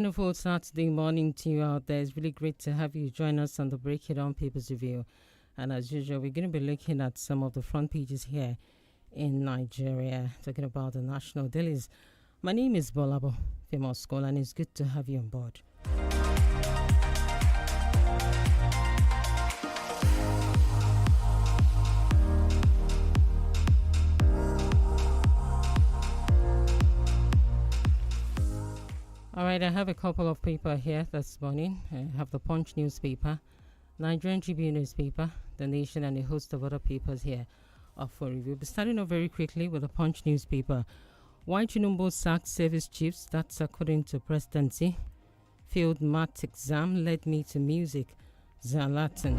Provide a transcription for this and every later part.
Wonderful Saturday morning to you out there. It's really great to have you join us on the Break It On Papers Review. And as usual, we're going to be looking at some of the front pages here in Nigeria, talking about the national dailies. My name is GBOLABO, famous scholar, and it's good to have you on board. All right, I have a couple of papers here this morning. I have the Punch newspaper, Nigerian Tribune newspaper, The Nation, and a host of other papers here for review. But starting off very quickly with the Punch newspaper. Why Tinubu sacked service chiefs? That's according to presidency. Failed math exam led me to music. Zalatin.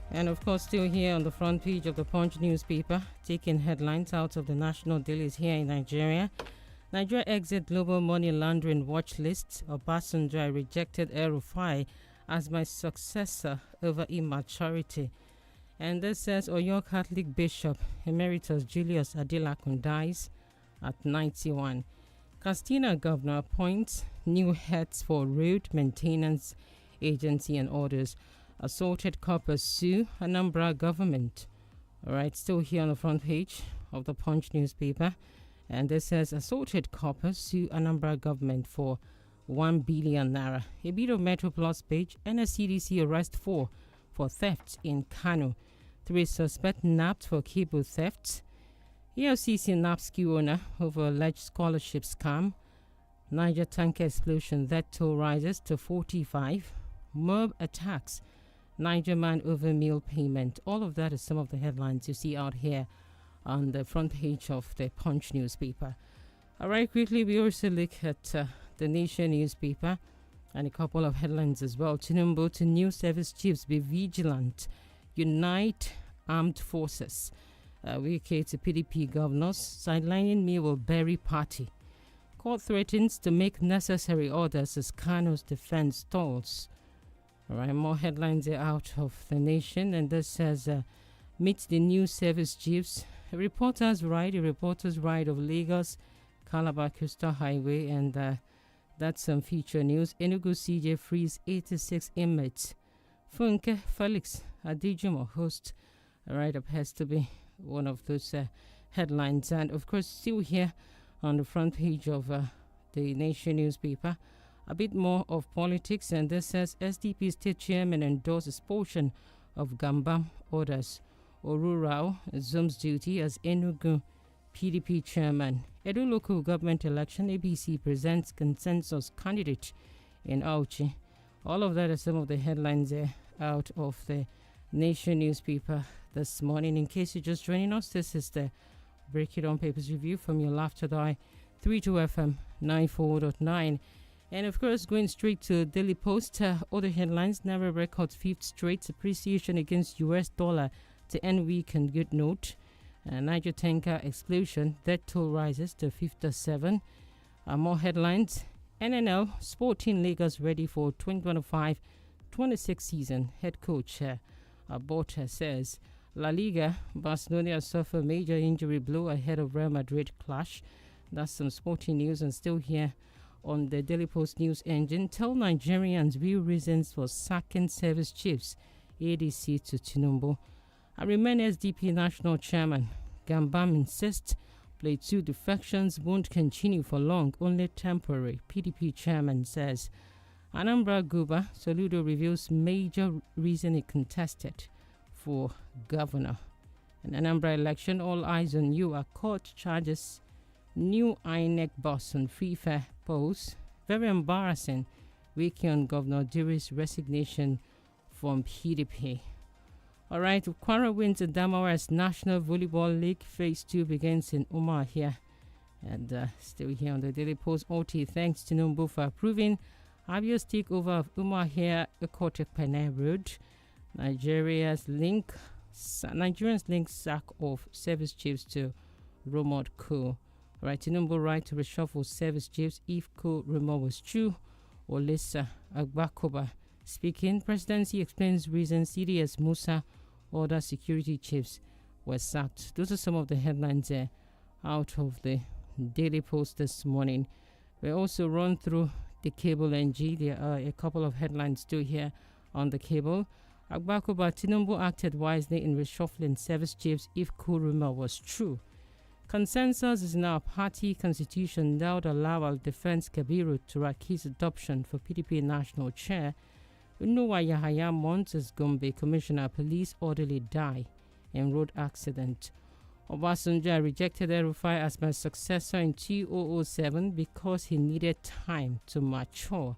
And of course, still here on the front page of the Punch newspaper, taking headlines out of the national dailies here in Nigeria. Nigeria exit global money laundering watch list. Obasanjo, I rejected El-Rufai as my successor over immaturity. And this says Oyo Catholic Bishop Emeritus Julius Adilakun dies at 91. Castina Governor appoints new heads for road maintenance agency and orders. Assaulted coppers sue Anambra government. All right, still here on the front page of the Punch newspaper. And this says assaulted coppers sue Anambra government for 1 billion naira. A bit of Metro Plus page. NSCDC arrest 4 for theft in Kano. 3 suspect nabbed for cable theft. ELCC nabbed ski owner over alleged scholarship scam. Niger tanker explosion, that toll rises to 45. Mob attacks Niger man over meal payment. All of that is some of the headlines you see out here on the front page of the Punch newspaper. All right, quickly, we also look at the Nation newspaper and a couple of headlines as well. Tinubu to new service chiefs, be vigilant. Unite armed forces. WIKE to PDP governors. Sidelining me will bury party. Court threatens to make necessary orders as Kano's defense stalls. All right, more headlines are out of the Nation, and this says, meet the new service chiefs. A reporter's ride of Lagos, Calabar Coastal Highway, and that's some feature news. Enugu CJ frees 86 inmates. Funke Felix Adijumo host. All right, appears to be one of those headlines. And of course, still here on the front page of the Nation newspaper, a bit more of politics, and this says SDP state chairman endorses portion of Gambam orders. Orurao assumes duty as Enugu PDP chairman. Edo local government election, ABC presents consensus candidate in Auchi. All of that are some of the headlines out of the Nation newspaper this morning. In case you're just joining us, this is the Break It On Papers Review from your Laughter Die 32 FM 94.9. And of course, going straight to Daily Post, other headlines. Naira records 5th straight appreciation against US dollar to end week on good note. Niger tanker explosion, that toll rises to 57. More headlines. NNL Sporting Lagos ready for 2025-26 season. Head coach Aborta says La Liga, Barcelona suffer major injury blow ahead of Real Madrid clash. That's some sporting news. And still here on the Daily Post news engine, tell Nigerians real reasons for sacking service chiefs. ADC to Tinubu. I remain SDP national chairman. Gambam insists Plateau defections won't continue for long, only temporary. PDP chairman says. Anambra Guba, Soludo reveals major reason he contested for governor. An Anambra election, all eyes on you. Are court charges new INEC boss on free fair polls. Very embarrassing. Wiki on Governor Diri's resignation from PDP. All right, Kwara wins the Damaras National Volleyball League. Phase 2 begins in Umar here. And still here on the Daily Post, OT thanks to Tinubu for approving Abio's takeover of Umar here, Ekotek Pene Road. Nigerians link sack of service chiefs to Romod Co. Right, Tinubu right to reshuffle service chiefs if co-rumor was true. Olisa Agbakoba speaking. Presidency explains reasons CDS Musa order security chiefs were sacked. Those are some of the headlines out of the Daily Post this morning. We also run through the cable NG. There are a couple of headlines still here on the cable. Agbakoba Tinubu acted wisely in reshuffling service chiefs if coup rumor was true. Consensus is now party constitution that would allow our defense Kabiru to Raki's adoption for PDP national chair. Unuwa Yahaya Montes Gombe Commissioner Police orderly die in road accident. Obasanjo rejected El-Rufai as my successor in 2007 because he needed time to mature.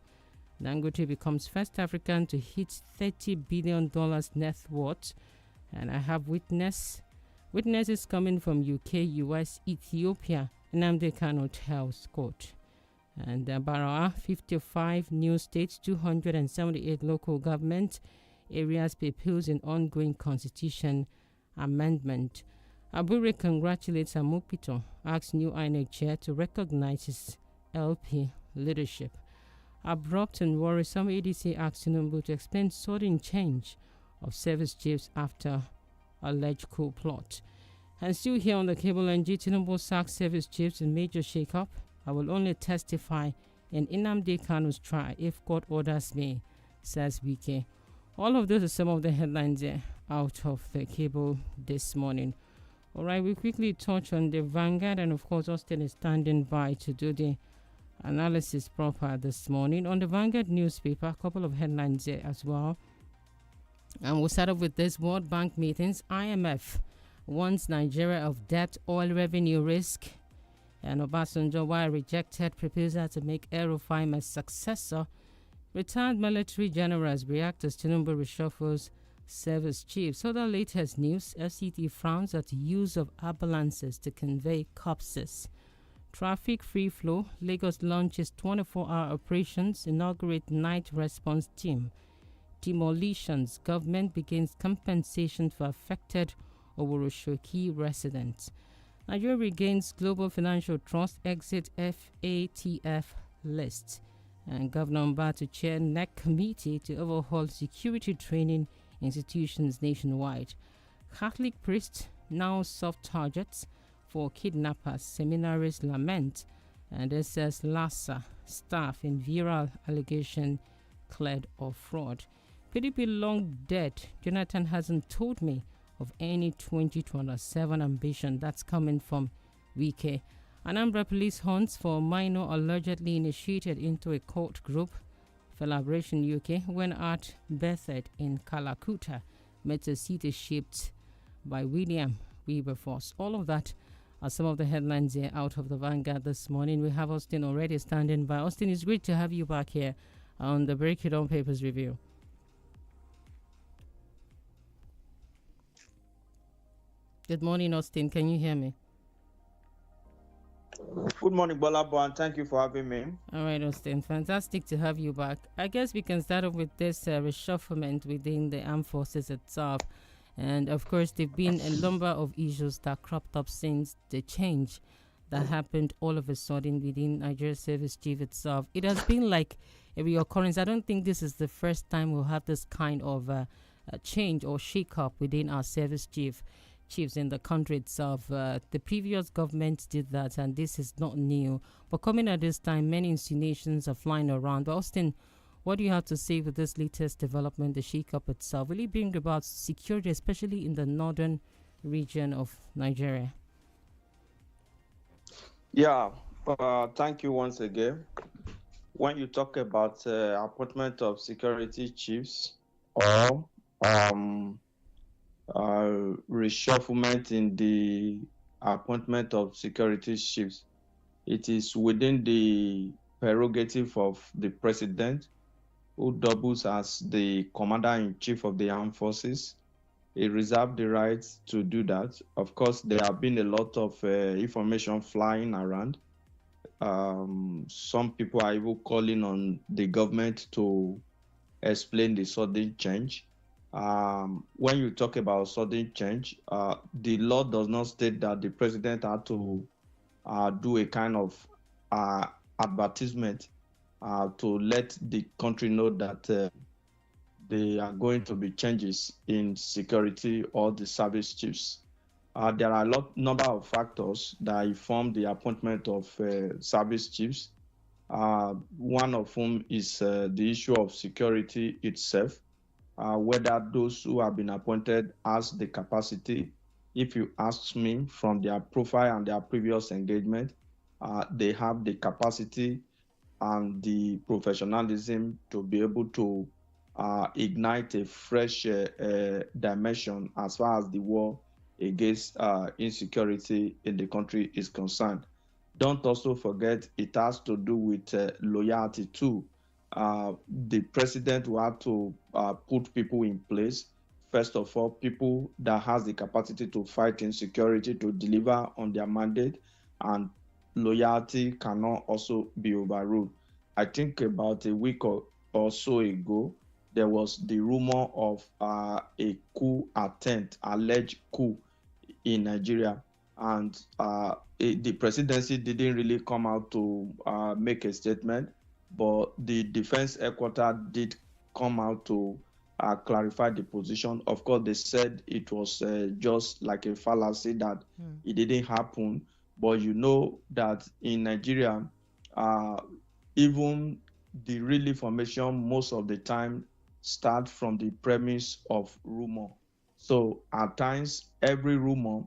Dangote becomes first African to hit $30 billion net worth. And I have witnesses coming from UK, US, Ethiopia, Nnamdi Kanu tells court. And Barawa, 55 new states, 278 local government areas appeals in ongoing constitution amendment. Abure congratulates Amukpito, asks new INEC chair to recognize his LP leadership. Abrupt and worrisome ADC asks Tinubu to explain sudden change of service chiefs after alleged coup plot. And still here on the cable NG, Tinubu sacks service chiefs in major shakeup. I will only testify in Nnamdi Kanu's trial if court orders me, says Wike. All of those are some of the headlines out of the cable this morning. All right, we quickly touch on the Vanguard, and of course, Austin is standing by to do the analysis proper this morning. On the Vanguard newspaper, a couple of headlines there as well. And we'll start off with this: World Bank meetings. IMF warns Nigeria of debt oil revenue risk. And Obasanjo, while rejected proposal to make El-Rufai a successor, retired military generals react as Tinubu reshuffles service chiefs. So the latest news: FCT frowns at the use of ambulances to convey corpses. Traffic free flow. Lagos launches 24-hour operations. Inaugurate night response team. Demolitions. Government begins compensation for affected Oworoshoki residents. Nigeria regains global financial trust. Exit FATF list. And Governor Mba to chair NEC committee to overhaul security training institutions nationwide. Catholic priests now soft targets for kidnappers. Seminarists lament. And this says Lassa staff in viral allegation cleared of fraud. PDP long dead. Jonathan hasn't told me of any 2027 ambition. That's coming from Wike. Anambra police hunts for minor allegedly initiated into a cult group. Celebration UK when art birthed in Kalakuta. Met a city shaped by William Wilberforce. All of that are some of the headlines here out of the Vanguard this morning. We have Austin already standing by. Austin, it's great to have you back here on the Break It On Papers review. Good morning, Austin. Can you hear me? Good morning, GBOLABO, and thank you for having me. All right, Austin. Fantastic to have you back. I guess we can start off with this reshufflement within the armed forces itself. And, of course, there have been a number of issues that cropped up since the change that happened all of a sudden within Nigeria Service Chief itself. It has been like a reoccurrence. I don't think this is the first time we'll have this kind of change or shake-up within our service chiefs in the country itself. The previous government did that, and this is not new. But coming at this time, many insinuations are flying around. But Austin, what do you have to say with this latest development, the shake-up itself? Will it bring about security, especially in the northern region of Nigeria? Yeah, thank you once again. When you talk about appointment of security chiefs or reshufflement in the appointment of security chiefs, it is within the prerogative of the president, who doubles as the commander-in-chief of the armed forces. He reserved the right to do that. Of course, there have been a lot of information flying around. Some people are even calling on the government to explain the sudden change. When you talk about sudden change, the law does not state that the president had to do a kind of advertisement to let the country know that there are going to be changes in security or the service chiefs. There are number of factors that inform the appointment of service chiefs. One of whom is the issue of security itself, whether those who have been appointed has the capacity. If you ask me from their profile and their previous engagement, they have the capacity and the professionalism to be able to ignite a fresh dimension as far as the war against insecurity in the country is concerned. Don't also forget it has to do with loyalty too. The president will have to put people in place. First of all, people that has the capacity to fight insecurity, to deliver on their mandate, and loyalty cannot also be overruled. I think about a week or so ago, there was the rumor of a coup attempt, alleged coup in Nigeria, and the presidency didn't really come out to make a statement, but the defense headquarters did come out to clarify the position. Of course, they said it was just like a fallacy, that it didn't happen. But you know that in Nigeria, even the real information most of the time start from the premise of rumor. So at times, every rumor,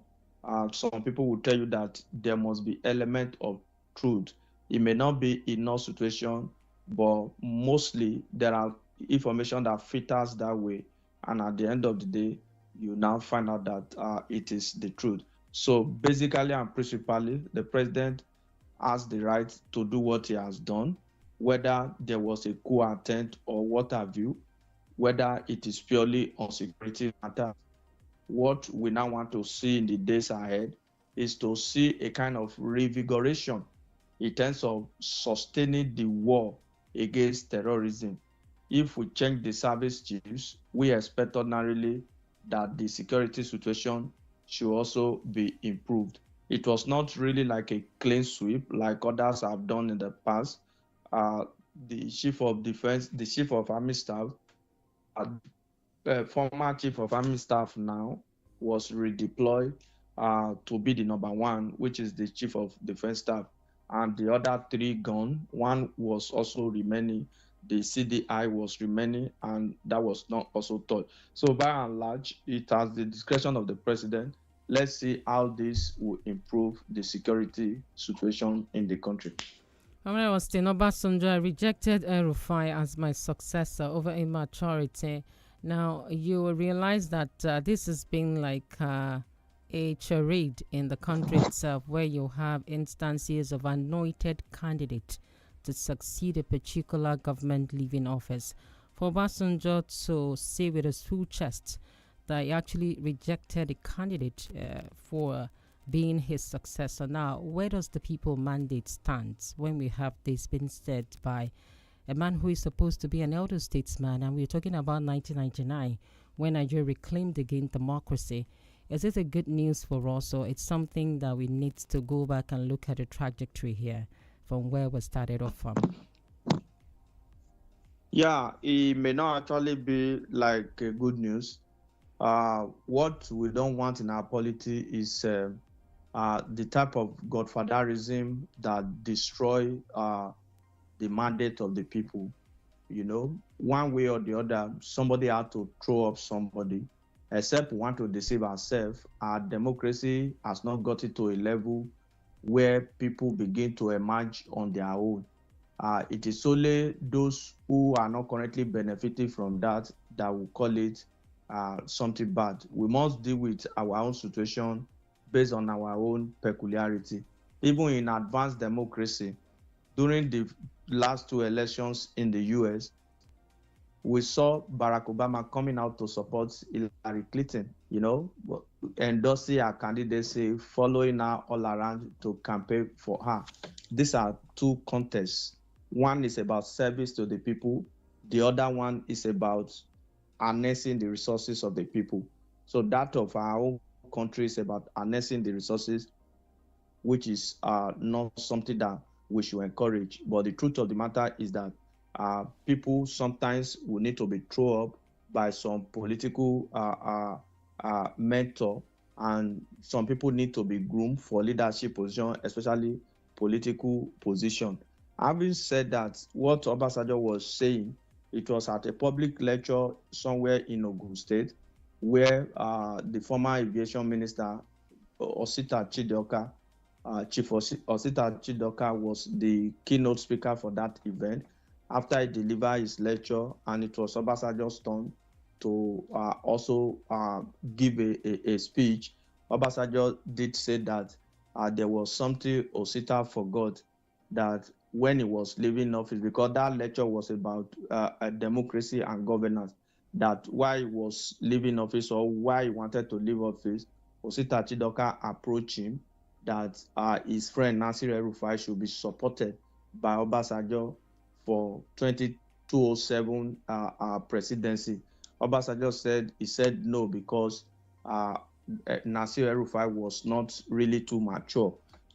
some people will tell you that there must be element of truth. It may not be in all situation, but mostly there are information that filters that way. And at the end of the day, you now find out that it is the truth. So basically and principally, the president has the right to do what he has done, whether there was a coup attempt or what have you, whether it is purely on security matters. What we now want to see in the days ahead is to see a kind of revigoration in terms of sustaining the war against terrorism. If we change the service chiefs, we expect ordinarily that the security situation should also be improved. It was not really like a clean sweep like others have done in the past. The chief of defense, the chief of army staff, former chief of army staff now was redeployed to be the number one, which is the chief of defense staff. And the other three gone. One was also remaining. The CDI was remaining, and that was not also taught. So by and large, it has the discretion of the president. Let's see how this will improve the security situation in the country. Austin Obasanjo rejected El-Rufai as my successor over immaturity. Now, you will realize that this has been like a charade in the country itself, where you have instances of anointed candidate to succeed a particular government leaving office. For Obasanjo to say with his full chest that he actually rejected a candidate for being his successor. Now, where does the people mandate stand when we have this being said by a man who is supposed to be an elder statesman? And we're talking about 1999, when Nigeria reclaimed again democracy. Is it a good news for us, or it's something that we need to go back and look at the trajectory here from where we started off from? Yeah, it may not actually be like good news. What we don't want in our polity is the type of godfatherism that destroy the mandate of the people. You know, one way or the other, somebody had to throw up somebody. Except we want to deceive ourselves, our democracy has not got it to a level where people begin to emerge on their own. It is only those who are not currently benefiting from that will call it something bad. We must deal with our own situation based on our own peculiarity. Even in advanced democracy, during the last two elections in the US, we saw Barack Obama coming out to support Hillary Clinton, endorsing her candidacy, following her all around to campaign for her. These are two contests. One is about service to the people. The other one is about harnessing the resources of the people. So that of our own country is about harnessing the resources, which is not something that we should encourage. But the truth of the matter is that people sometimes will need to be thrown up by some political mentor and some people need to be groomed for leadership position, especially political position. Having said that, what Obasanjo was saying, it was at a public lecture somewhere in Ogun State, where the former aviation minister, Osita Chidoka, Chief Osita Chidoka, was the keynote speaker for that event. After he delivered his lecture, and it was Obasanjo's turn to also give a speech, Obasanjo did say that there was something Osita forgot, that when he was leaving office, because that lecture was about democracy and governance, that while he was leaving office or why he wanted to leave office, Osita Chidoka approached him that his friend Nasir El-Rufai should be supported by Obasanjo for 2207 presidency. Obasanjo said he said no because Nasir El-Rufai was not really too mature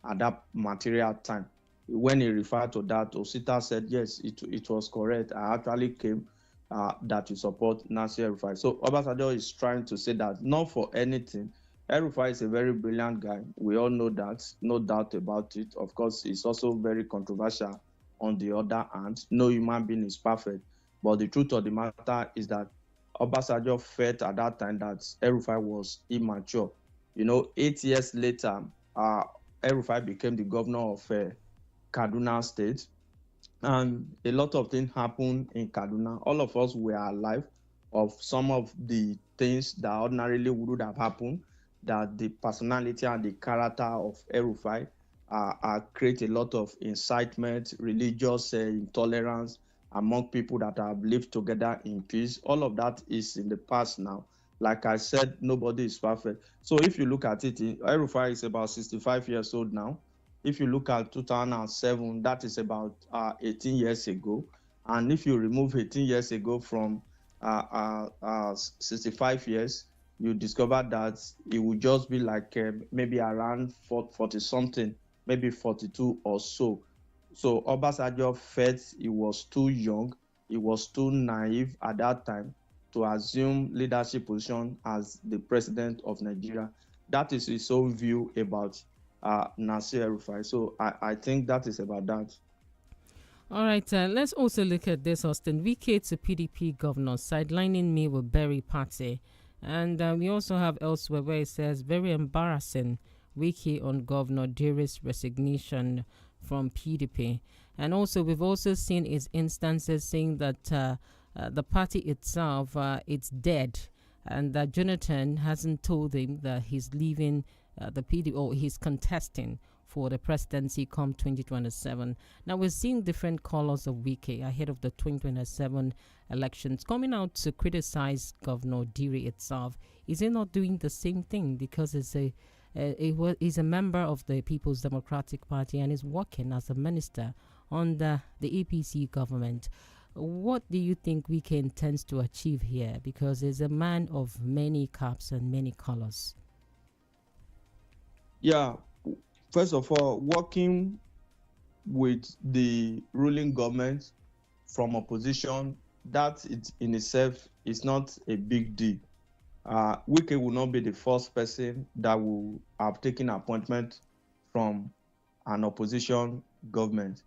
at that material time. When he referred to that, Osita said, yes, it was correct. I actually came that to support Nasir El-Rufai. So Obasanjo is trying to say that not for anything. El-Rufai is a very brilliant guy. We all know that, no doubt about it. Of course, he's also very controversial on the other hand. No human being is perfect. But the truth of the matter is that Obasanjo felt at that time that El-Rufai was immature. 8 years later, El-Rufai became the governor of Kaduna State. And a lot of things happened in Kaduna. All of us were alive of some of the things that ordinarily would have happened, that the personality and the character of El-Rufai create a lot of incitement, religious intolerance among people that have lived together in peace. All of that is in the past now. Like I said, nobody is perfect. So if you look at it, El-Rufai is about 65 years old now. If you look at 2007, that is about 18 years ago. And if you remove 18 years ago from 65 years, you discover that it would just be like maybe around 40 something, maybe 42 or so. So Obasanjo felt he was too young, he was too naive at that time to assume leadership position as the president of Nigeria. That is his own view about Nasir El-Rufai. So I think that is about that. All right, let's also look at this, Austin. VK to PDP governor, sidelining me with Berry Party. And we also have elsewhere where it says, very embarrassing, Wiki on Governor Diri's resignation from PDP. And also, we've also seen his instances saying that the party itself, it's dead. And that Jonathan hasn't told him that he's leaving the PDP or he's contesting for the presidency come 2027. Now we're seeing different colors of Wike ahead of the 2027 elections coming out to criticize Governor Diri itself. Is he not doing the same thing because he's a member of the People's Democratic Party and is working as a minister under the APC government? What do you think Wike intends to achieve here? Because he's a man of many caps and many colors. Yeah. First of all, working with the ruling government from opposition, that in itself is not a big deal. Wike will not be the first person that will have taken appointment from an opposition government.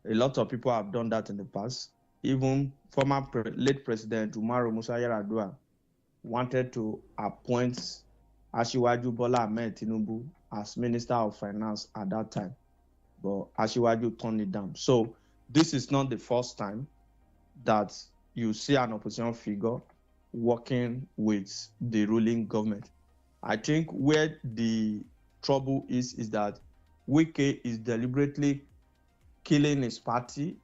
A lot of people have done that in the past. Even former late President Umaru Musa Yar'Adua wanted to appoint Asiwaju Bola Ahmed Tinubu as Minister of Finance at that time, but Asiwaju turned it down. So this is not the first time that you see an opposition figure working with the ruling government. I think where the trouble is that Wike is deliberately killing his party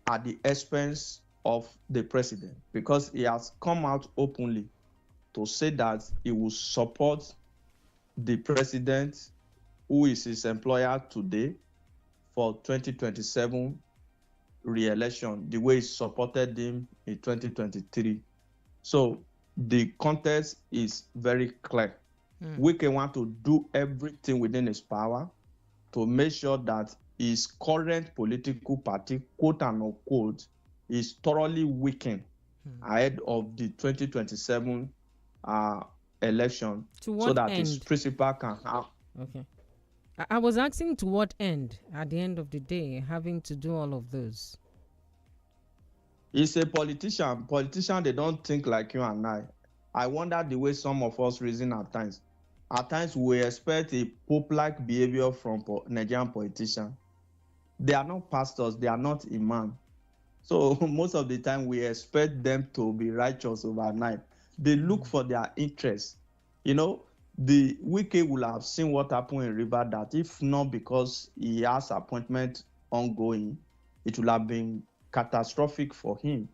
at the expense of the president, because he has come out openly to say that he will support the president, who is his employer today, for 2027 re-election, the way he supported him in 2023. So the context is very clear. Wike want to do everything within his power to make sure that his current political party, quote and unquote, is thoroughly weakened ahead of the 2027 election To so what that his end? principal can have. Okay. I was asking to what end at the end of the day, having to do all of those. He's a politician. Politicians, they don't think like you and I. I wonder the way some of us reason at times. At times, we expect a pope-like behavior from Nigerian politicians. They are not pastors. They are not imams. So most of the time, we expect them to be righteous overnight. They look for their interests. You know, the Wike will have seen what happened in River, that if not because he has appointment ongoing, it will have been catastrophic for him.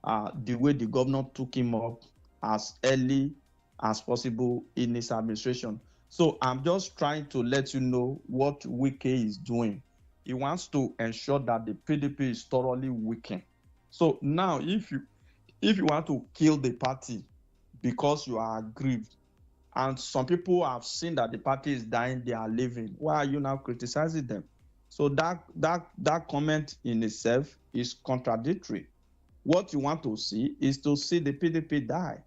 The way the governor took him up as early as possible in his administration. So I'm just trying to let you know what Wike is doing. He wants to ensure that the PDP is thoroughly weakened. So now, if you want to kill the party because you are aggrieved, and some people have seen that the party is dying, they are leaving, why are you now criticizing them? So that comment in itself is contradictory. What you want to see is to see the PDP die,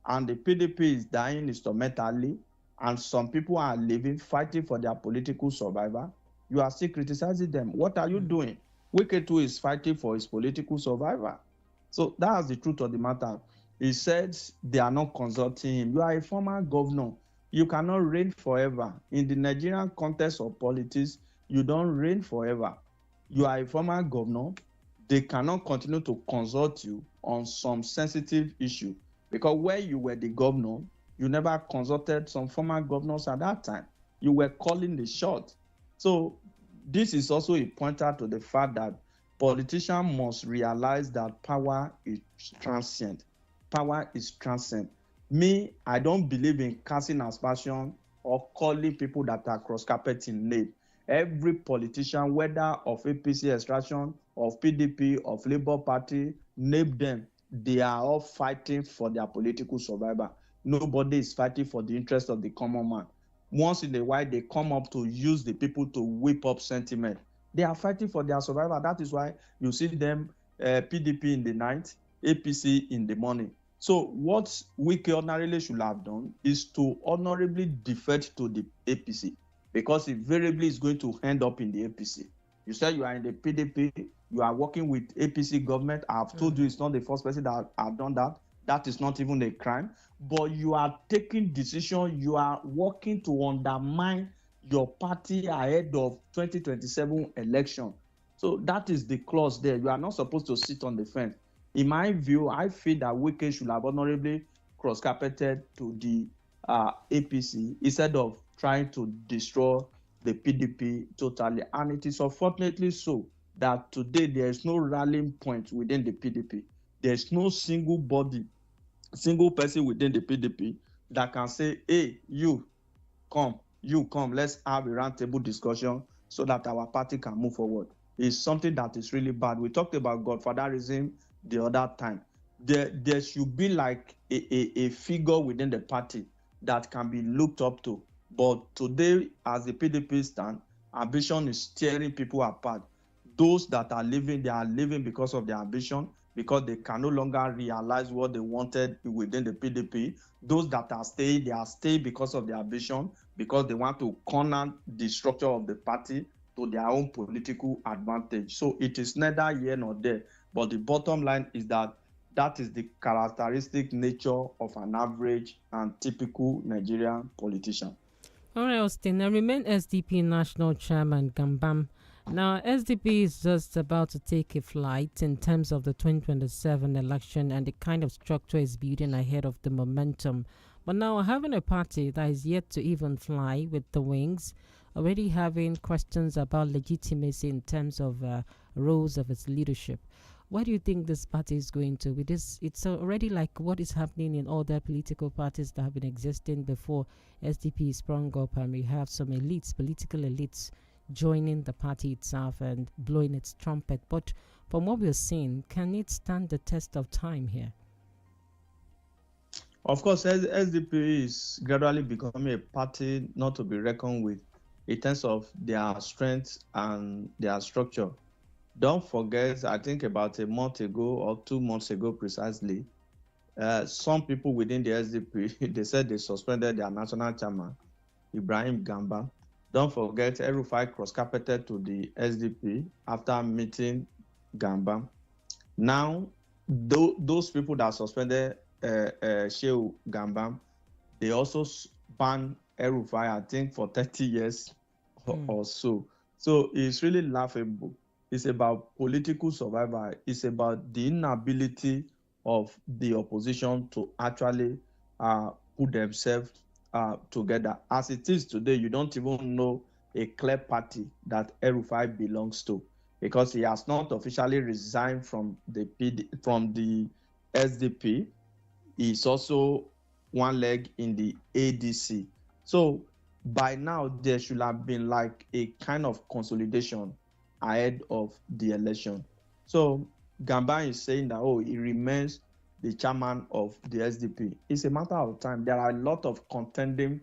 and the PDP is dying instrumentally, and some people are living, fighting for their political survival. You are still criticizing them. What are you doing? Wike too is fighting for his political survival. So that's the truth of the matter. He said they are not consulting him. You are a former governor. You cannot reign forever. In the Nigerian context of politics, you don't reign forever. You are a former governor. They cannot continue to consult you on some sensitive issue, because when you were the governor, you never consulted some former governors at that time. You were calling the shot. So this is also a pointer to the fact that politicians must realize that power is transient. Power is transient. Me, I don't believe in casting aspersion or calling people that are cross-carpeting name. Every politician, whether of APC extraction, of PDP, of Labour Party, name them, they are all fighting for their political survival. Nobody is fighting for the interest of the common man. Once in a while, they come up to use the people to whip up sentiment. They are fighting for their survival. That is why you see them, PDP in the night, APC in the morning. So what Wike ordinarily should have done is to honorably defect to the APC, because invariably is going to end up in the APC. You said you are in the PDP, you are working with APC government. I have told you it's not the first person that have done that. That is not even a crime. But you are taking decision, you are working to undermine your party ahead of 2027 election. So that is the clause there. You are not supposed to sit on the fence. In my view, I feel that Wike should have honorably cross-carpeted to the APC instead of trying to destroy the PDP totally. And it is unfortunately so that today there is no rallying point within the PDP. There is no single body, single person within the PDP that can say, hey, you come, let's have a roundtable discussion so that our party can move forward. It's something that is really bad. We talked about godfatherism the other time. There should be like a figure within the party that can be looked up to. But today, as the PDP stand, ambition is tearing people apart. Those that are living, they are living because of their ambition, because they can no longer realize what they wanted within the PDP. Those that are staying, they are staying because of their ambition, because they want to corner the structure of the party to their own political advantage. So it is neither here nor there. But the bottom line is that that is the characteristic nature of an average and typical Nigerian politician. All right, Austin. I remain SDP National Chairman Gambam. Now, SDP is just about to take a flight in terms of the 2027 election and the kind of structure it's building ahead of the momentum. But now, having a party that is yet to even fly with the wings, already having questions about legitimacy in terms of roles of its leadership. Where do you think this party is going to? With this, it's already like what is happening in other political parties that have been existing before SDP sprung up, and we have some elites, political elites, joining the party itself and blowing its trumpet. But from what we're seeing, can it stand the test of time here? Of course, SDP is gradually becoming a party not to be reckoned with in terms of their strength and their structure. Don't forget, I think about a month ago or 2 months ago precisely, some people within the SDP, they said they suspended their national chairman, Ibrahim Gamba. Don't forget, El-Rufai cross-carpeted to the SDP after meeting Gamba. Now, those people that suspended Shehu Gamba, they also banned El-Rufai, I think, for 30 years or so. So it's really laughable. It's about political survival. It's about the inability of the opposition to actually put themselves together. As it is today, you don't even know a clear party that El-Rufai belongs to, because he has not officially resigned from the SDP. He's also one leg in the ADC. So by now, there should have been like a kind of consolidation ahead of the election. So Gamba is saying that, he remains the chairman of the SDP. It's a matter of time. There are a lot of contending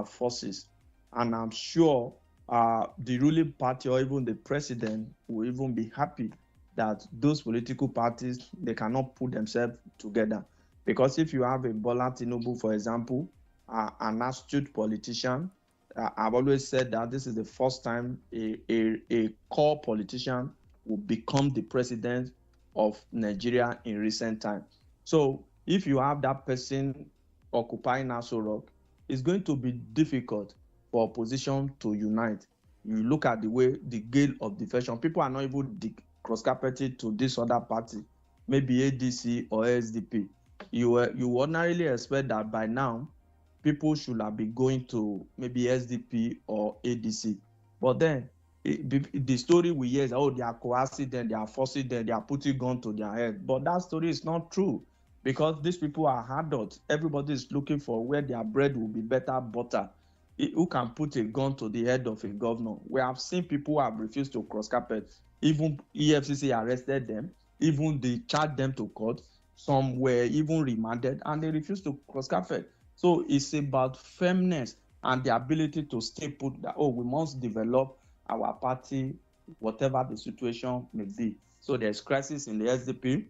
forces, and I'm sure the ruling party or even the president will even be happy that those political parties, they cannot put themselves together. Because if you have a Bola Tinubu, for example, an astute politician, I've always said that this is the first time a core politician will become the president of Nigeria in recent times. So if you have that person occupying Aso Rock, it's going to be difficult for opposition to unite. You look at the way the gale of defection, people are not even cross-carpeted to this other party, maybe ADC or SDP. You ordinarily expect that by now, people should have been going to maybe SDP or ADC. But then, the story we hear is, they are coercing them, they are forcing them, they are putting gun to their head. But that story is not true, because these people are adults. Everybody is looking for where their bread will be better butter. Who can put a gun to the head of a governor? We have seen people who have refused to cross-carpet. Even EFCC arrested them. Even they charged them to court. Some were even remanded, and they refused to cross-carpet. So it's about firmness and the ability to stay put that, we must develop our party, whatever the situation may be. So there's crisis in the SDP,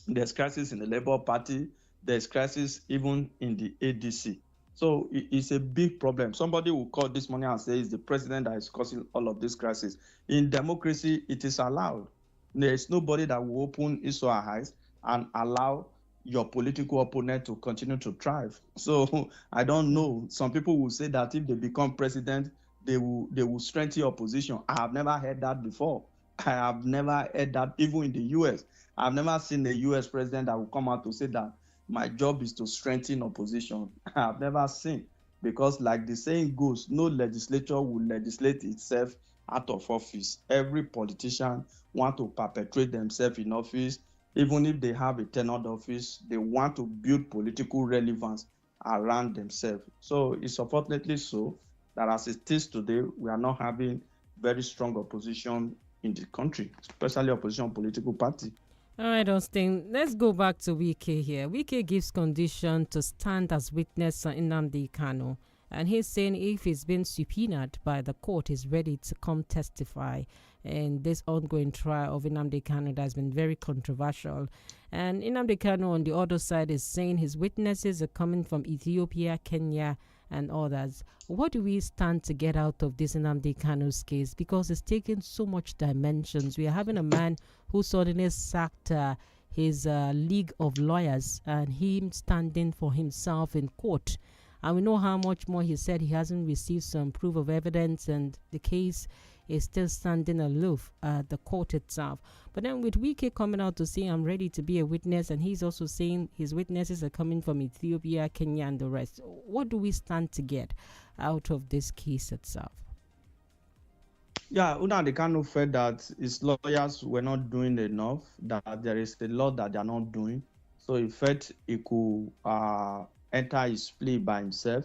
there's crisis in the Labour Party, there's crisis even in the ADC. So it's a big problem. Somebody will call this morning and say it's the president that is causing all of this crisis. In democracy, it is allowed. There's nobody that will open his or her eyes and allow your political opponent to continue to thrive. So I don't know. Some people will say that if they become president, they will strengthen opposition. I have never heard that before. I have never heard that even in the US. I've never seen a US president that will come out to say that my job is to strengthen opposition. I have never seen, because like the saying goes, no legislature will legislate itself out of office. Every politician wants to perpetuate themselves in office. Even if they have a tenured office, they want to build political relevance around themselves. So it's unfortunately so that as it is today, we are not having very strong opposition in the country, especially opposition political party. All right, Austin, let's go back to Wike here. Wike gives condition to stand as witness in Nnamdi Kanu. And he's saying if he's been subpoenaed by the court, he's ready to come testify in this ongoing trial of Nnamdi Kanu that has been very controversial. And Nnamdi Kanu on the other side is saying his witnesses are coming from Ethiopia, Kenya, and others. What do we stand to get out of this Nnamdi Kanu's case? Because it's taken so much dimensions. We are having a man who suddenly sacked his league of lawyers and him standing for himself in court. And we know how much more he said he hasn't received some proof of evidence, and the case is still standing aloof at the court itself. But then with Wike coming out to say, I'm ready to be a witness, and he's also saying his witnesses are coming from Ethiopia, Kenya, and the rest. What do we stand to get out of this case itself? Yeah, Nnamdi Kanu felt that his lawyers were not doing enough, that there is a lot that they are not doing. So he felt he could enter his plea by himself.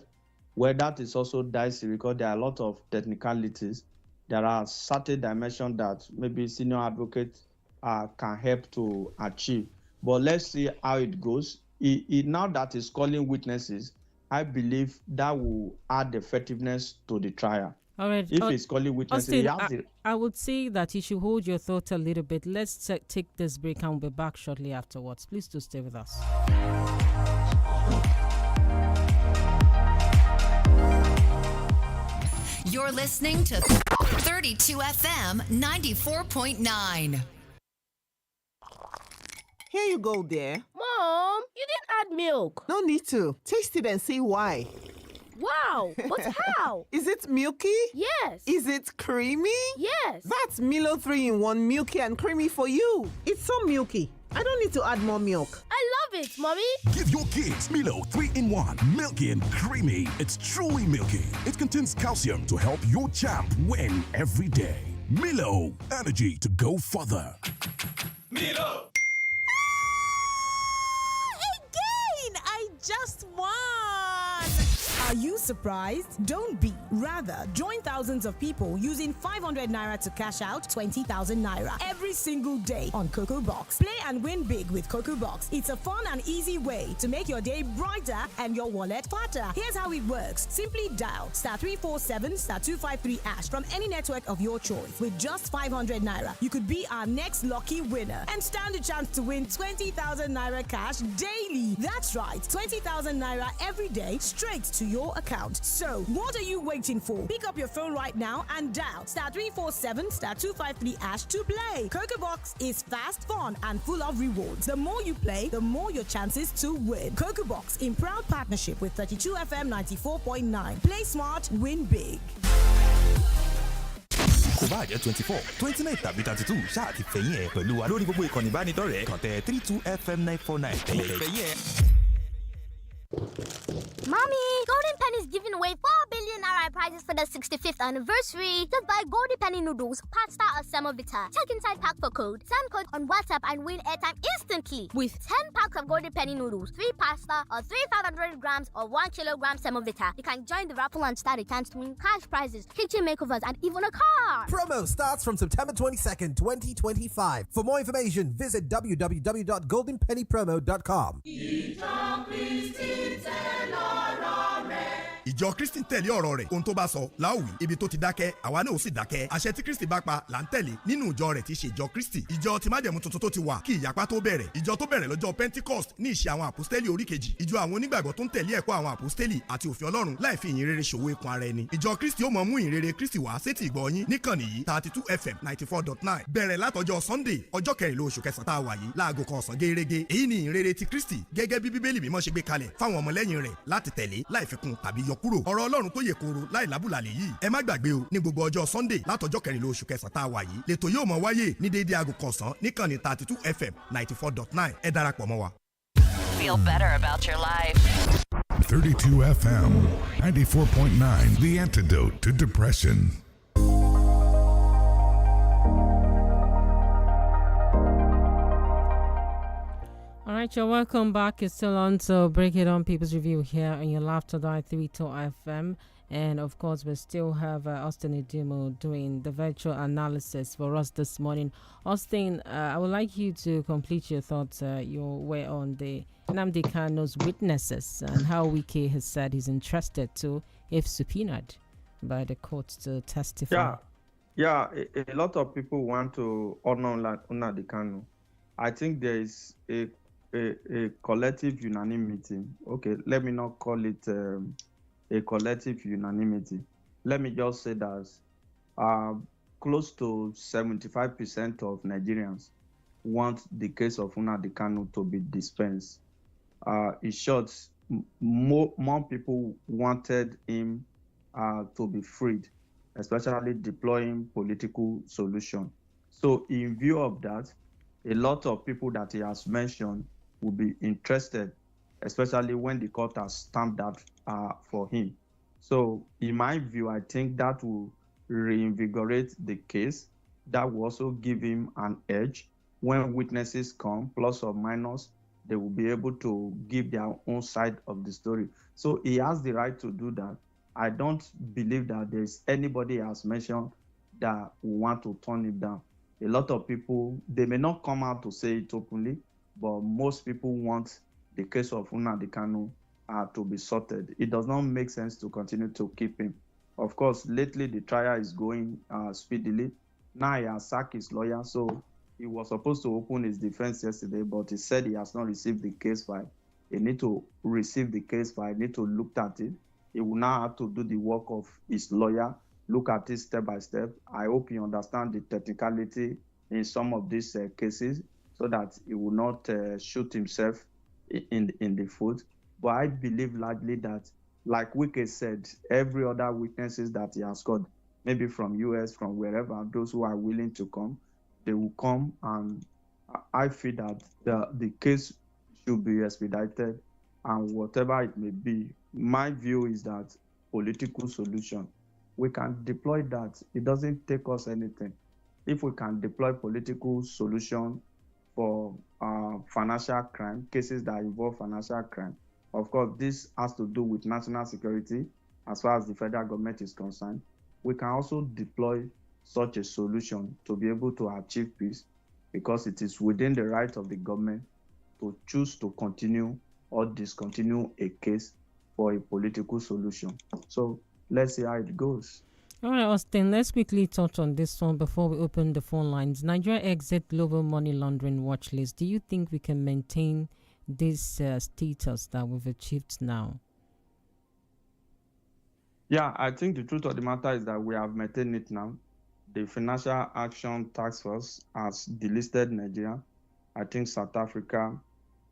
Well, that is also dicey because there are a lot of technicalities. There are certain dimensions that maybe senior advocates can help to achieve. But let's see how it goes. Now that he's calling witnesses, I believe that will add effectiveness to the trial. All right. If he's calling witnesses, Austin, I would say that you should hold your thought a little bit. Let's take this break and we'll be back shortly afterwards. Please do stay with us. You're listening to 32 FM 94.9. Here you go, dear. Mom, you didn't add milk. No need to. Taste it and see why. Wow, but how? Is it milky? Yes. Is it creamy? Yes. That's Milo 3-in-1 milky and creamy for you. It's so milky. I don't need to add more milk. I love it, Mommy. Give your kids Milo 3-in-1, milky and creamy. It's truly milky. It contains calcium to help your champ win every day. Milo, energy to go further. Milo! Again! I just won! Are you surprised? Don't be. Rather, join thousands of people using 500 naira to cash out 20,000 naira every single day on Cocoa Box. Play and win big with Cocoa Box. It's a fun and easy way to make your day brighter and your wallet fatter. Here's how it works. Simply dial *347 *253# from any network of your choice. With just 500 naira, you could be our next lucky winner and stand a chance to win 20,000 naira cash daily. That's right, 20,000 naira every day straight to your account. So, what are you waiting for? Pick up your phone right now and dial *347 *253# to play. Cocoa Box is fast, fun, and full of rewards. The more you play, the more your chances to win. Cocoa Box in proud partnership with 32 FM 94.9. Play smart, win big. kò bá jẹ́ 24 29 tàbí 32 ṣáà ti fẹ̀yìn ẹ̀ pẹ̀lú wa lórí gbogbo ìkànnì ìbánidọ́rẹ̀ẹ́ kàn tẹ 32 FM 949 fẹ̀yìn ẹ̀. Mommy, Golden Penny is giving away 4 billion naira prizes for the 65th anniversary. Just buy Golden Penny noodles, pasta, or semovita. Check inside pack for code. Send code on WhatsApp and win airtime instantly. With 10 packs of Golden Penny noodles, 3 pasta, or 3 500 grams or 1 kilogram semovita, you can join the raffle and start a chance to win cash prizes, kitchen makeovers, and even a car. Promo starts from September 22nd, 2025. For more information, visit www.goldenpennypromo.com. ìjọ kristi ń tẹ̀lé ọ̀rọ̀ rẹ̀ ohun tó bá sọ láwùí ibi tó ti dákẹ́ àwa náà ó sì dákẹ́ àṣẹ tí kristi bá pa là ń tẹ̀lé nínú ìjọ rẹ̀ tí í ṣe ìjọ kristi ìjọ tí májẹ̀mú tuntun tó ti wà kí ìyapa tó bẹ̀rẹ̀ ìjọ tó bẹ̀rẹ̀ lọ́jọ́ pentecost ní ìṣe àwọn àpòstélì orí kejì ìjọ àwọn onígbàgbọ́ tó ń tẹ̀lé ẹ̀kọ́ àwọn àpòstélì àti òfin ọlọ́run láì fi ìyìn rere ṣòwò ikùn ara ẹni ìjọ kristi ó mọ mú ìyìn rere kristi wá sétí ìgbọ́ yín níkànnì yìí 32 fm 94.9 bẹ̀rẹ̀ látọjọ́ sunday ọjọ́ kẹrìnlá oṣù kẹsàn-án tá a wà yìí láago kan ọ̀sán gẹ́gẹ́ èyí ni ìyìn rere ti kristi gẹ́gẹ́ bí bíbélì mímọ́ ṣe gbé kalẹ̀ fáwọn ọmọlẹ́yìn rẹ̀ láti tẹ̀lé láì fi kún tàbí yọ kúrò ọ̀rọ̀ ọlọ́run tó yè kooro láì lábùlàlẹ̀ yìí ẹ má gbàgbé o ní gbogbo ọjọ́ sunday látọjọ́ kẹrìnlá oṣù kẹsàn-án tá a wà yìí lẹ́tọ̀ yóò mọ wáyé ní déédéé aago kọ̀ọ̀sán níkànnì 32 fm 94.9 ẹ darapọ̀ mọ́ wa. Feel better about your life. 32 FM 94.9, the antidote to depression. All right, you're welcome back. It's still on, so break it on People's Review here on your Laughter Die 32 FM. And of course, we still have Austin Idimo doing the virtual analysis for us this morning. Austin, I would like you to complete your thoughts your way on the Nnamdi Kanu's witnesses and how Wike has said he's interested to, if subpoenaed by the court, to testify. Yeah, a lot of people want to honor Nnamdi Kanu. I think there is a collective unanimity. Okay, let me not call it a collective unanimity. Let me just say that close to 75% of Nigerians want the case of Nnamdi Kanu to be dispensed. In short, more people wanted him to be freed, especially deploying political solution. So in view of that, a lot of people that he has mentioned will be interested, especially when the court has stamped that for him. So in my view, I think that will reinvigorate the case. That will also give him an edge. When witnesses come, plus or minus, they will be able to give their own side of the story. So he has the right to do that. I don't believe that there's anybody has mentioned that will want to turn him down. A lot of people, they may not come out to say it openly, but most people want the case of Nnamdi Kanu to be sorted. It does not make sense to continue to keep him. Of course, lately the trial is going speedily. Now he has sacked his lawyer, so he was supposed to open his defense yesterday, but he said he has not received the case file. He need to receive the case file, need to look at it. He will now have to do the work of his lawyer, look at it step by step. I hope you understand the technicality in some of these cases so that he will not shoot himself in the foot. But I believe largely that, like Wike said, every other witnesses that he has got, maybe from US, from wherever, those who are willing to come, they will come, and I feel that the case should be expedited, and whatever it may be, my view is that political solution, we can deploy that. It doesn't take us anything. If we can deploy political solution for financial crime, cases that involve financial crime, of course, this has to do with national security as far as the federal government is concerned. We can also deploy such a solution to be able to achieve peace, because it is within the right of the government to choose to continue or discontinue a case for a political solution. So let's see how it goes. All right, Austin, let's quickly touch on this one before we open the phone lines. Nigeria exit global money laundering watch list. Do you think we can maintain this status that we've achieved now? Yeah, I think the truth of the matter is that we have maintained it now. The Financial Action Task Force has delisted Nigeria. I think South Africa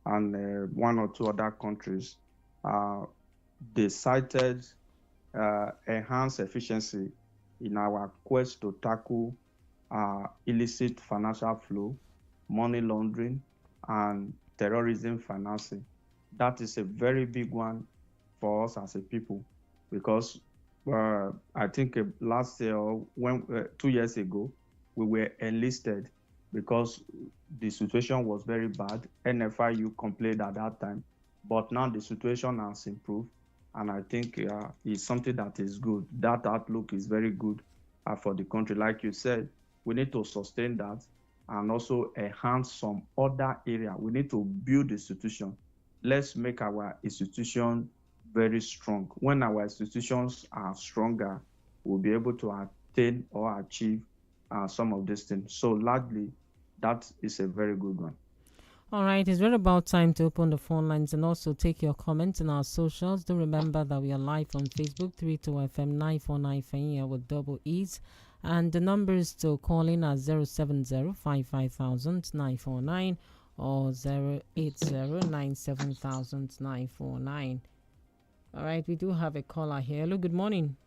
and one or two other countries. They cited enhanced efficiency in our quest to tackle illicit financial flow, money laundering, and terrorism financing. That is a very big one for us as a people, because I think last year, 2 years ago, we were enlisted because the situation was very bad. NFIU complained at that time, but now the situation has improved, and I think it's something that is good. That outlook is very good for the country. Like you said, we need to sustain that and also enhance some other area. We need to build institution. Let's make our institution very strong. When our institutions are stronger, we'll be able to attain or achieve some of these things. So largely, that is a very good one. All right, it's right about time to open the phone lines and also take your comments on our socials. Do remember that we are live on Facebook, 32FM 949 Fenya with double E's. And the numbers to call in are 070-55000-949 or 080-97000-949. All right, we do have a caller here. Hello, good morning.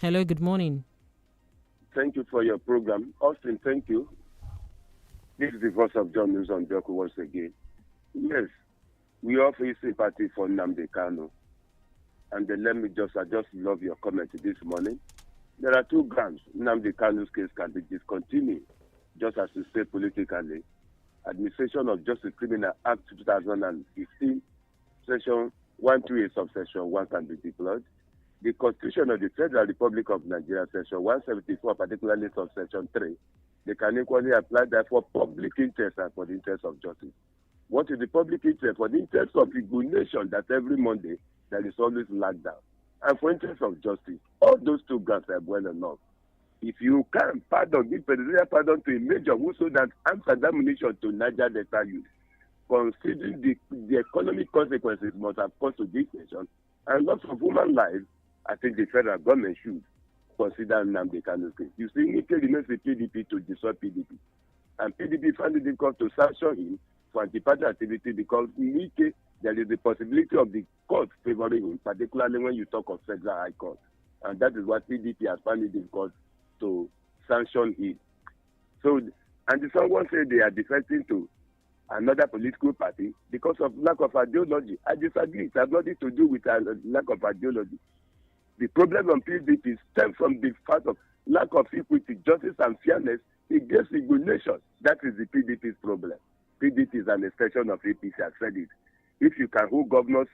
Hello, good morning. Thank you for your program. Austin, thank you. This is the voice of John News on Joko once again. Yes, we all feel sympathy for Nnamdi Kanu. And then I just love your comment this morning. There are two grounds Nnamdi Kanu's case can be discontinued, just as you say politically. Administration of Justice Criminal Act 2015, Section 128 subsection 1 can be deployed. The Constitution of the Federal Republic of Nigeria, Section 174, particularly subsection 3, they can equally apply that for public interest and for the interest of justice. What is the public interest? For the interest of the good nation, that every Monday there is always lockdown. And for interest of justice, all those two grounds are well enough. If you can give presidential pardon to a major who sold that arms and ammunition to Niger Delta youth, considering the economic consequences must have caused to this nation and lots of human lives, I think the federal government should consider Nnamdi Kanu's case. You see, Wike remains with PDP to destroy PDP. And PDP found it difficult to sanction him for anti-party activity because Wike, there is the possibility of the court favoring him, particularly when you talk of federal high court. And that is what PDP has found it difficult to sanction him. So, and someone said they are defecting to another political party because of lack of ideology. I disagree. It has nothing to do with lack of ideology. The problem on PDP stems from the fact of lack of equity, justice, and fairness against the good nation. That is the PDP's problem. PDP is an extension of APC, I said it. If you can hold governors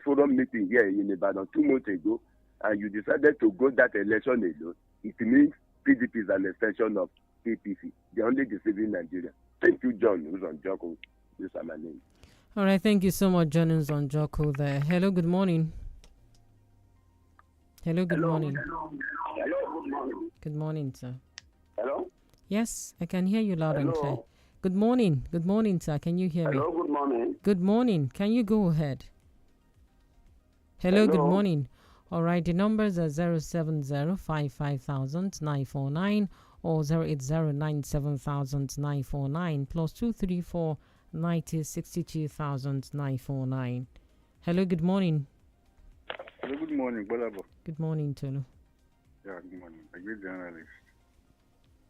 forum meeting here in Ibadan 2 months ago, and you decided to go that election alone, it means PDP is an extension of APC. They're only deceiving Nigeria. Thank you, John, who's on Joko. These are my names. All right, thank you so much, John, who's on Joko there. Hello, good morning. Hello, good morning. Hello, good morning. Good morning, sir. Hello? Yes, I can hear you loud and clear. Good morning. Good morning, sir. Can you hear me? Hello, good morning. Good morning. Can you go ahead? Hello, good morning. All right, the numbers are 070-55,949 or 080-97,949 plus 234-90-62,949. Hello, good morning. Hello, good morning, GBOLABO. Good morning, Tolu. Yeah, good morning. A great journalist.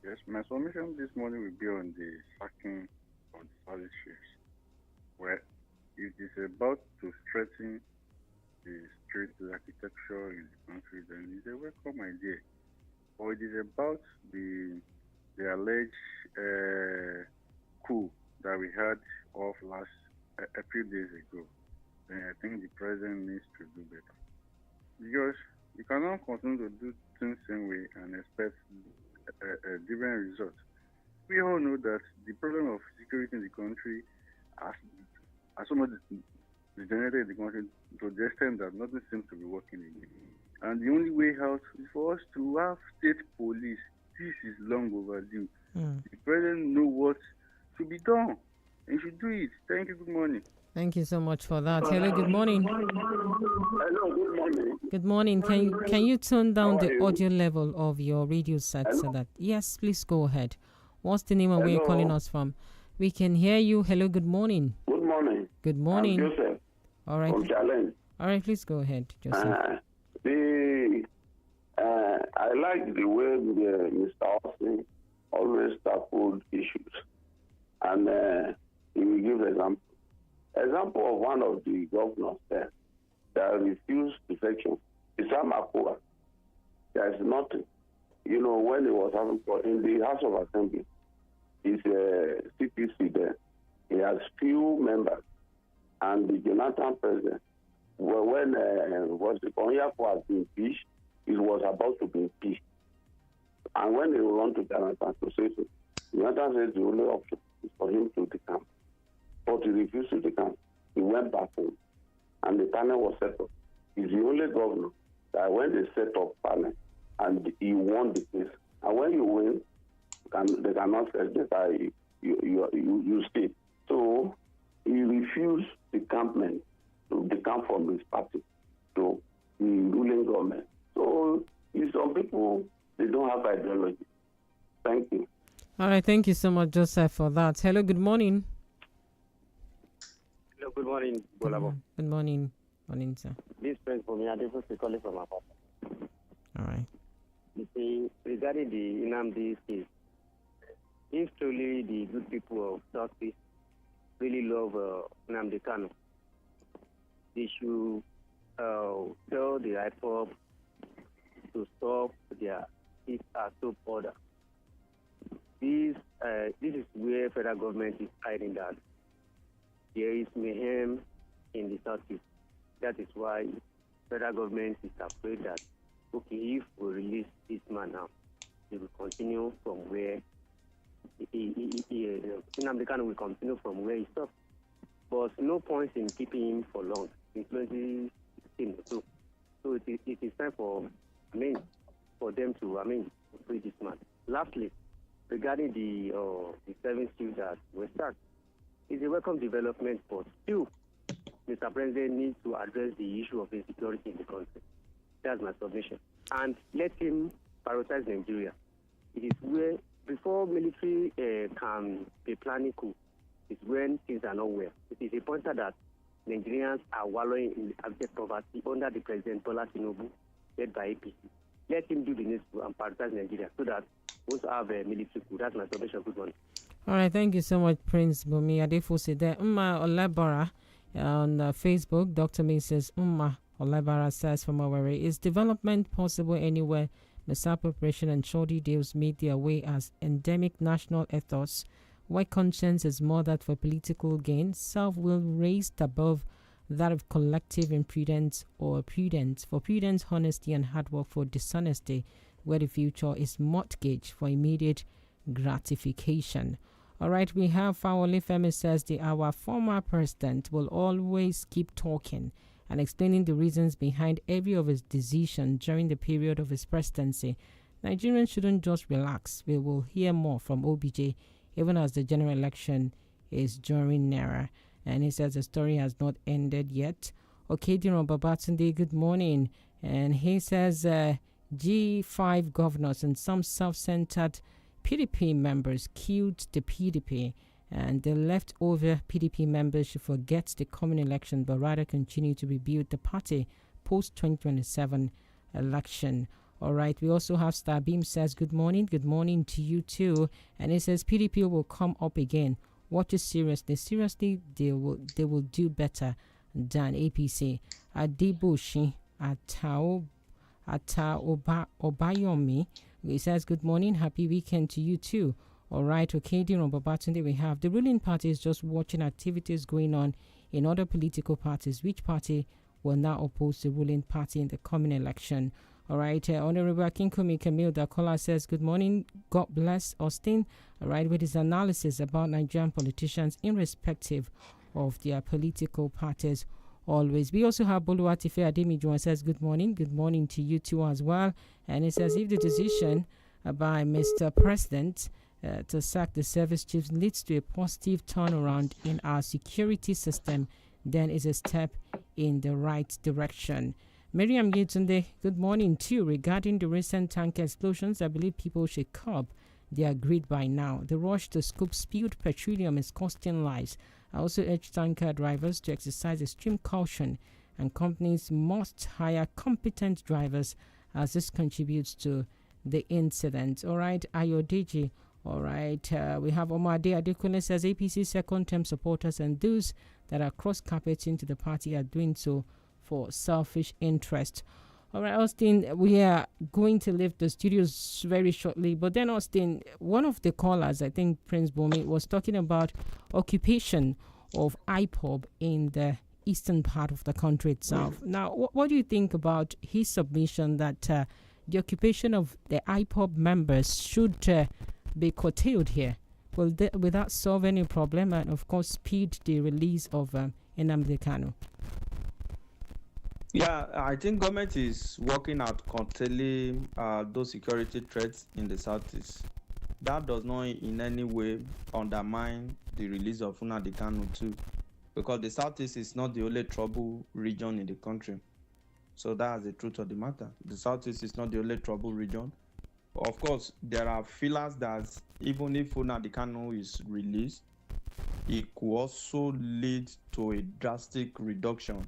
Yes, my submission this morning will be on the sacking of the service chiefs, where it is about to strengthen the security architecture in the country. Then it's a welcome idea. Or it is about the alleged coup that we had off a few days ago. Then I think the president needs to do better. Because you cannot continue to do things the same way and expect a different result. We all know that the problem of security in the country has so much degenerated in the country to the extent that nothing seems to be working again. And the only way out is for us to have state police. This is long overdue. The president knows what should be done and should do it. Thank you. Good morning. Thank you so much for that. Hello, good morning. Hello, good morning. Good morning. Can you turn down the audio level of your radio set so that... Yes, please go ahead. What's the name and where you're calling us from? We can hear you. Hello, good morning. Good morning. Good morning. I'm Joseph. All right. From Challenge. All right, please go ahead, Joseph. I like the way Mr. Austin always tackled issues. And he will give example. Example of one of the governors there that refused defection is Amakoa. There is nothing. You know, when he was having in the House of Assembly, his CPC there, he has few members. And the Jonathan president, when Onyako has been impeached, it was about to be impeached. And when they run to Jonathan to say so, Jonathan said the only option is for him to decamp. But he refused to decamp. He went back home. And the panel was set up. He's the only governor that when they set up panel and he won the case. And when you win, they cannot say that you stay. So he refused decampment to decamp from his party to the ruling government. So some people, they don't have ideology. Thank you. All right, thank you so much, Joseph, for that. Hello, good morning. Hello, good morning, GBOLABO. Good morning. Morning, sir. This friend for me, I just calling from my papa. All right. You see, regarding the INT'L case, if truly the good people of Southeast really love INT'L Kanu, they should tell the IPOB to stop their stop order. This is where federal government is hiding that there is mayhem in the Southeast. That is why federal government is afraid that, okay, if we release this man now, he will continue from where INT'L Kanu will continue from where he stopped. But no point in keeping him for long in 2016 or so. So it is time for them to free this man. Lastly, regarding the 7 chiefs that were sacked, it's a welcome development, but still, Mr. President needs to address the issue of insecurity in the country. That's my submission. And let him prioritize Nigeria. It is where, before military can be planning coup, it's when things are not well. It is a pointer that Nigerians are wallowing in abject poverty under the President Bola Tinubu, led by APC. Let him do the needful and prioritize Nigeria so that we also have a military coup. That's my submission. Good morning. All right, thank you so much, Prince Bumi Adefose there. Olabara on Facebook, Dr. May says, Olabara says from Owerri, is development possible anywhere misappropriation and shoddy deals made their way as endemic national ethos, where conscience is murdered for political gain, self-will raised above that of collective imprudence or prudence, for prudence, honesty, and hard work for dishonesty, where the future is mortgaged for immediate gratification. All right, we have Fawole Femi says our former president will always keep talking and explaining the reasons behind every of his decision during the period of his presidency. Nigerians shouldn't just relax. We will hear more from OBJ even as the general election is drawing nearer. And he says the story has not ended yet. Okediran Babatunde, good morning. And he says G5 governors and some self-centered PDP members killed the PDP, and the leftover PDP members should forget the coming election but rather continue to rebuild the party post-2027 election. All right, we also have Starbeam says, good morning to you too. And it says PDP will come up again. Watch it seriously. Seriously, they will do better than APC. Adibushi Obayomi. He says, good morning, happy weekend to you too. All right, Okedi Rombabatunde, we have the ruling party is just watching activities going on in other political parties. Which party will now oppose the ruling party in the coming election? All right, Honorable 𝐂𝐏𝐿 Dakola says, good morning, God bless Austin. All right, with his analysis about Nigerian politicians irrespective of their political parties always. We also have Boluwatife Ademijuwon says, good morning to you too as well. And it says, if the decision by Mr. President to sack the service chiefs leads to a positive turnaround in our security system, then it's a step in the right direction. Miriam Yetunde, good morning too. Regarding the recent tanker explosions, I believe people should curb their greed by now. The rush to scoop spilled petroleum is costing lives. I also urge tanker drivers to exercise extreme caution, and companies must hire competent drivers as this contributes to the incident. All right, Ayodeji. All right, we have Omade Adekune says APC second-term supporters and those that are cross-carpeting to the party are doing so for selfish interest. All right, Austin, we are going to leave the studios very shortly. But then, Austin, one of the callers, I think Prince Bomi, was talking about occupation of IPOB in the eastern part of the country itself. Now, what do you think about his submission that the occupation of the IPOB members should be curtailed here? Will that solve any problem and, of course, speed the release of Nnamdi Kanu? Yeah, I think government is working at curtailing those security threats in the southeast. That does not in any way undermine the release of Nnamdi Kanu too, because the southeast is not the only trouble region in the country. So that's the truth of the matter. The southeast is not the only trouble region. Of course, there are feelers that even if Nnamdi Kanu is released, it could also lead to a drastic reduction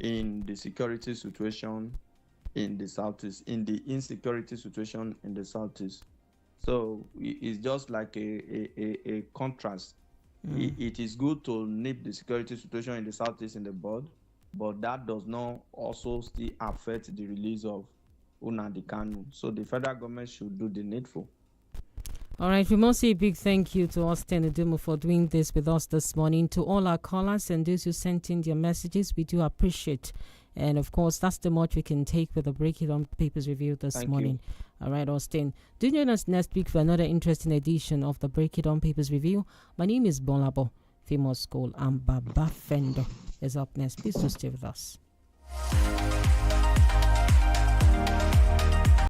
in the security situation in the southeast, in the insecurity situation in the southeast. So it's just like a contrast. It is good to nip the security situation in the southeast in the bud, but that does not also still affect the release of Nnamdi Kanu. So the federal government should do the needful. All right, we must say a big thank you to Austin Adumu for doing this with us this morning. To all our callers and those who sent in their messages, we do appreciate. And of course, that's the much we can take with the Break It On Papers review this morning. All right, Austin. Do join us next week for another interesting edition of the Break It On Papers review. My name is GBOLABO, Famous School, and Baba Fendo is up next. Please do stay with us.